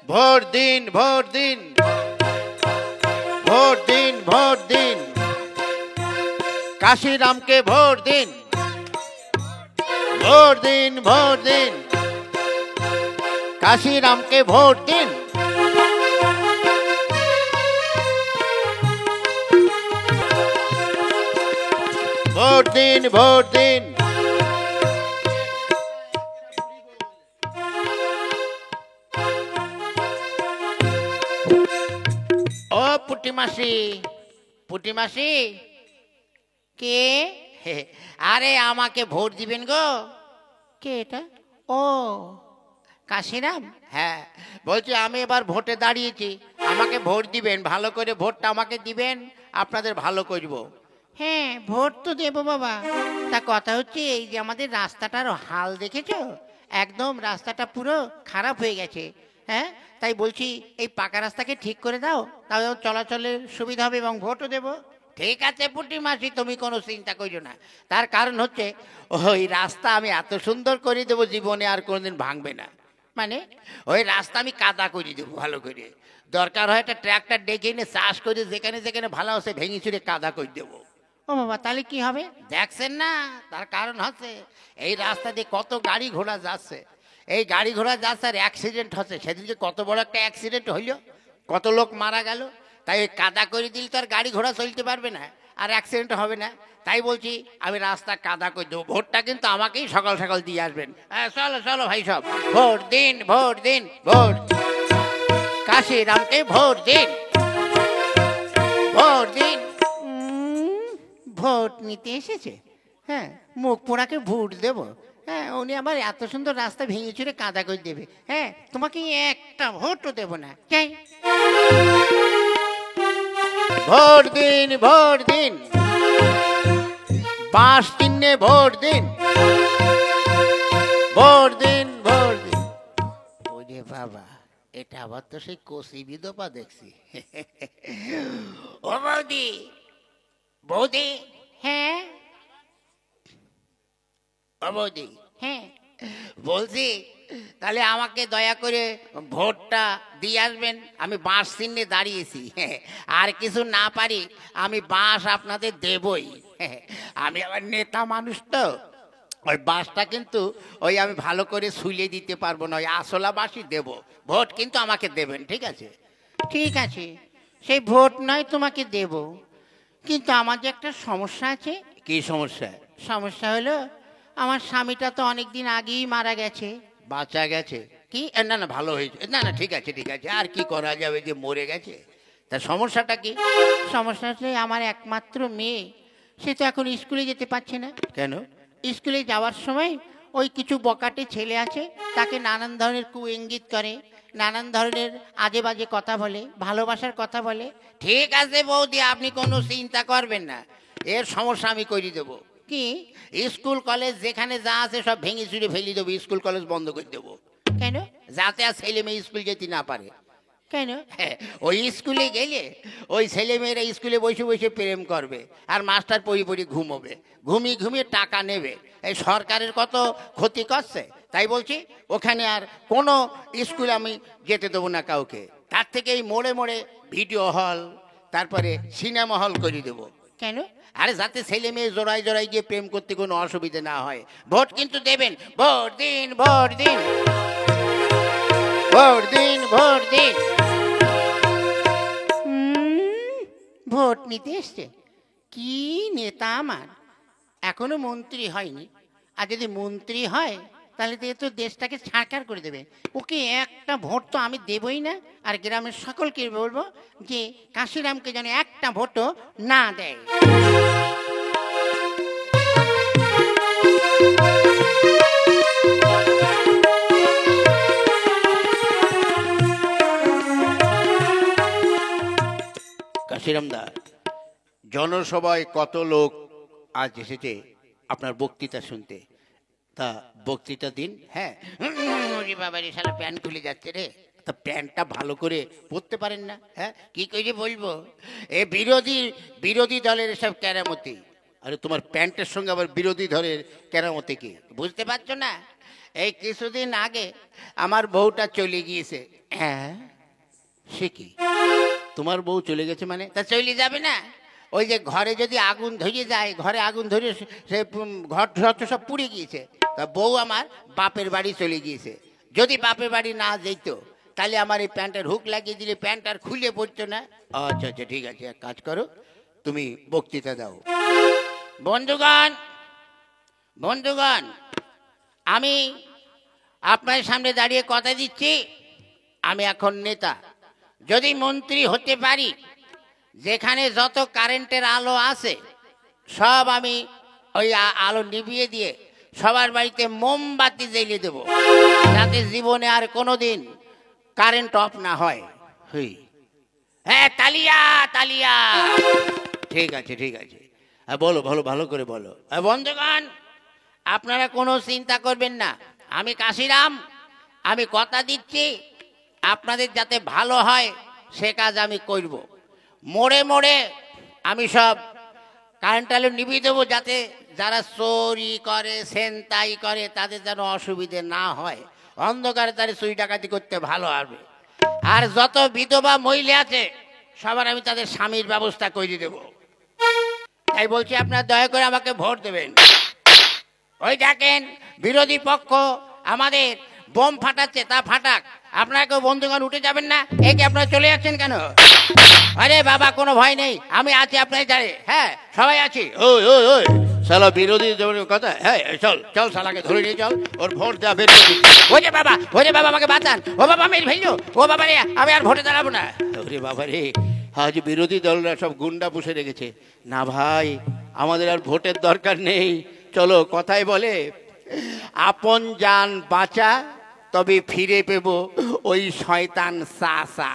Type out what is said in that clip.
Vote দিন, vote দিন, vote দিন, ভোট দিন, কাশিরামকে ভোট দিন, ভোট দিন, ভোট দিন, কাশিরামকে ভোট দিন। ভোট দিন, ভোট দিন। ও পুটিমাসি, পুটিমাসি, কে? আরে আমাকে ভোট দিবেন গো। কে এটা? ও কাশিরাম। হ্যাঁ, বলছি আমি এবার ভোটে দাঁড়িয়েছি, আমাকে ভোট দিবেন, ভালো করে ভোটটা আমাকে দিবেন, আপনাদের ভালো করব। হ্যাঁ, ভোট তো দেবো বাবা। তা কথা হচ্ছে এই যে আমাদের রাস্তাটার হাল দেখেছো, একদম রাস্তাটা পুরো খারাপ হয়ে গেছে। হ্যাঁ, তাই বলছি এই পাকা রাস্তাকে ঠিক করে দাও, তাহলে চলাচলের সুবিধা হবে এবং ভোটও দেবো। ঠিক আছে পুটি মাসি, তুমি কোনো চিন্তা করিও না। তার কারণ হচ্ছে ওই রাস্তা আমি এত সুন্দর করে দেবো, জীবনে আর কোনোদিন ভাঙবে না। মানে ওই রাস্তা আমি কাদা করে দেবো ভালো করে, দরকার হয় একটা ট্র্যাক্টর ডেকে এনে চাষ করে যেখানে যেখানে ভালো আছে ভেঙে চুরে কাদা করে দেবো। ও বাবা, তাহলে কি হবে দেখছেন না? তার কারণ হচ্ছে এই রাস্তা দিয়ে কত গাড়ি ঘোড়া যাচ্ছে, এই গাড়ি ঘোড়া যাচ্ছে আর অ্যাক্সিডেন্ট হচ্ছে। সেদিনকে কত বড় একটা অ্যাক্সিডেন্ট হইল, কত লোক মারা গেল। তাই ওই কাদা করে দিলে তো আর গাড়ি ঘোড়া চলতে পারবে না, আর অ্যাক্সিডেন্ট হবে না। তাই বলছি আমি রাস্তা কাদা করে দেবো। ভোটটা কিন্তু আমাকেই সকাল সকাল দিয়ে আসবেন। হ্যাঁ, চলো চলো ভাই সব, ভোট দিন, ভোট দিন, ভোট। কাশিরামকে ভোট দিন, ভোট দিন। ভোট নিতে এসেছে? হ্যাঁ, মুখ পোড়াকে ভোট দেব? হ্যাঁ, উনি আমার এত সুন্দর রাস্তা ভেঙে চুরে কাদা করে দেবে। হ্যাঁ, তোমাকে একটা ভোটও দেব না। চাই ভোট দিন, ভোট দিন, বাঁশ চিহ্নে ভোট দিন, ভোট দিন, ভোট দিন। ওরে বাবা, এটা আবার তো সেই কষি বিধবা দেখছি। ও বৌদি, বৌদি। হ্যাঁ ও বৌদি, হ্যাঁ বলছি তাহলে আমাকে দয়া করে ভোটটা দিয়ে আসবেন। আমি বাঁশ চিহ্নে দাঁড়িয়েছি, আর কিছু না পারি আমি বাঁশ আপনাদের দেবই। আমি আবার নেতা মানুষ তো, ওই বাঁশটা কিন্তু ওই আমি ভালো করে শুলিয়ে দিতে পারবো না, ওই আসলা বাঁশই দেবো। ভোট কিন্তু আমাকে দেবেন, ঠিক আছে? ঠিক আছে, সেই ভোট নয় তোমাকে দেব, কিন্তু আমার যে একটা সমস্যা আছে। কি সমস্যা? সমস্যা হলো আমার স্বামীটা তো অনেক দিন আগেই মারা গেছে। বাঁচা গেছে? কি না না, ভালো হয়েছে। না না, ঠিক আছে ঠিক আছে, আর কি করা যাবে, যে মরে গেছে। তা সমস্যাটা কি? সমস্যা হচ্ছে আমার একমাত্র মেয়ে, সে তো এখন স্কুলে যেতে পারছে না। কেন? স্কুলে যাওয়ার সময় ওই কিছু বকাটে ছেলে আছে, তাকে নানান ধরনের কুইঙ্গিত করে, নানান ধরনের আজে বাজে কথা বলে, ভালোবাসার কথা বলে। ঠিক আছে বৌদি, আপনি কোনো চিন্তা করবেন না, এর সমস্যা আমি করে দেবো। কি? স্কুল কলেজ যেখানে যা আছে সব ভেঙে চুরে ফেলে দেবো, স্কুল কলেজ বন্ধ করে দেবো। কেন? যাতে আর ছেলে মেয়ে স্কুল যেতে না পারে। কেন? ওই স্কুলে গেলে ওই ছেলেমেয়েরা স্কুলে বসে বসে প্রেম করবে, আর মাস্টার পড়ি পড়ি ঘুমোবে, ঘুমিয়ে ঘুমিয়ে টাকা নেবে। এই সরকারের কত ক্ষতি করছে। তাই বলছি ওখানে আর কোনো স্কুলে আমি যেতে দেবো না কাউকে। তার থেকে এই মোড়ে মোড়ে ভিডিও হল, তারপরে সিনেমা হল করে দেবো। কেন? আরে যাতে ছেলে মেয়ে জোড়ায় জোড়ায় গিয়ে প্রেম করতে কোনো অসুবিধা না হয়। ভোট কিন্তু দেবেন, ভোট দিন, ভোট দিন, ভোট দিন, ভোট দিন। ভোট নিতে এসছে? কি নেতা আমার, এখনো মন্ত্রী হয়নি, আর যদি মন্ত্রী হয় তাহলে তো দেশটাকে ছাড়খাড় করে দেবে। ওকে একটা ভোট তো আমি দেবই না, আর গ্রামের সকলকে বলবো যে কাশিরামকে যেন একটা ভোটও না দেয়। কাশিরামদা, জনসভায় কত লোক আজ এসেছে আপনার বক্তৃতা শুনতে, তা বক্তৃতা দিন। হ্যাঁ, বাবারে শালা প্যান্ট খুলে যাচ্ছে রে, তা প্যান্টটা ভালো করে পরতে পারেন না? হ্যাঁ, কি করে বলবো, এ বিরোধী দলের এসব কেরামতি। আরে তোমার প্যান্টের সঙ্গে আবার বিরোধী দলের কেরামতি কি বুঝতে পারছো না? এই কিছুদিন আগে আমার বউটা চলে গিয়েছে, হ্যাঁ, সে কি, তোমার বউ চলে গেছে মানে? তা চলে যাবে না? ওই যে ঘরে যদি আগুন ধরে যায়, ঘরে আগুন ধরে সে ঘর সব পুড়ে গিয়েছে, তা বউ আমার বাপের বাড়ি চলে গিয়েছে। যদি বাপের বাড়ি না যেত তাহলে আমার এই প্যান্টের হুক লাগিয়ে দিলে প্যান্ট আর খুলে পড়তো না। আচ্ছা আচ্ছা, ঠিক আছে, এক কাজ করো, তুমি বক্তৃতা দাও। বন্ধুগণ, বন্ধুগণ, আমি আপনার সামনে দাঁড়িয়ে কথা দিচ্ছি, আমি এখন নেতা। যদি মন্ত্রী হতে পারি, যেখানে যত কারেন্টের আলো আছে সব আমি ওই আলো নিভিয়ে দিয়ে সবার বাড়িতে মোমবাতি জ্বেলে দেব, যাতে জীবনে আর কোনোদিন কারেন্ট অফ না হয়। হ্যাঁ, তালিয়া তালিয়া। ঠিক আছে, ঠিক আছে, বলো, ভালো ভালো করে বলো। বন্ধুগণ, আপনারা কোনো চিন্তা করবেন না, আমি কাশিরাম, আমি কথা দিচ্ছি আপনাদের যাতে ভালো হয় সে কাজ আমি করব। মোড়ে মোড়ে আমি সব কারেন্ট আলো নিভিয়ে দেবো, যাতে যারা চুরি করে ছিনতাই করে তাদের যেন অসুবিধে না হয়, অন্ধকারে তারা চুরি ডাকাতি করতে ভালো হবে। আর যত বিধবা মহিলা আছে সবার আমি তাদের স্বামীর ব্যবস্থা করে দেব। তাই বলছি আপনারা দয়া করে আমাকে ভোট দেবেন। ওই দেখেন বিরোধী পক্ষ আমাদের বোম ফাটাচ্ছে, তা ফাটাক, আপনারা কেউ বন্ধুগণ উঠে যাবেন না। এই কি আপনারা চলে যাচ্ছেন কেন? আরে বাবা, কোনো ভয় নেই, আমি আছি আপনার ধারে। হ্যাঁ, সবাই আছি। ওই ওই ওই শালা বিরোধী কথা, হ্যাঁ চল চল, শালাকে ধরে নিয়ে চল, ওর ভোট দেওয়া বের করে দিচ্ছি। ওরে বাবা, ওরে বাবা, আমাকে বাঁচান, ও বাবা মেরে ফেললো, ও বাবা রে, আমি আর ভোটে দাঁড়াবো না। ওরে বাবা রে, আজ বিরোধী দলরা সব গুন্ডা পুষে রেখেছে। না ভাই, আমাদের আর ভোটের দরকার নেই। চলো, কথাই বলে আপন জান বাঁচা, তবে ফিরে পেব ওই শয়তান চাচা।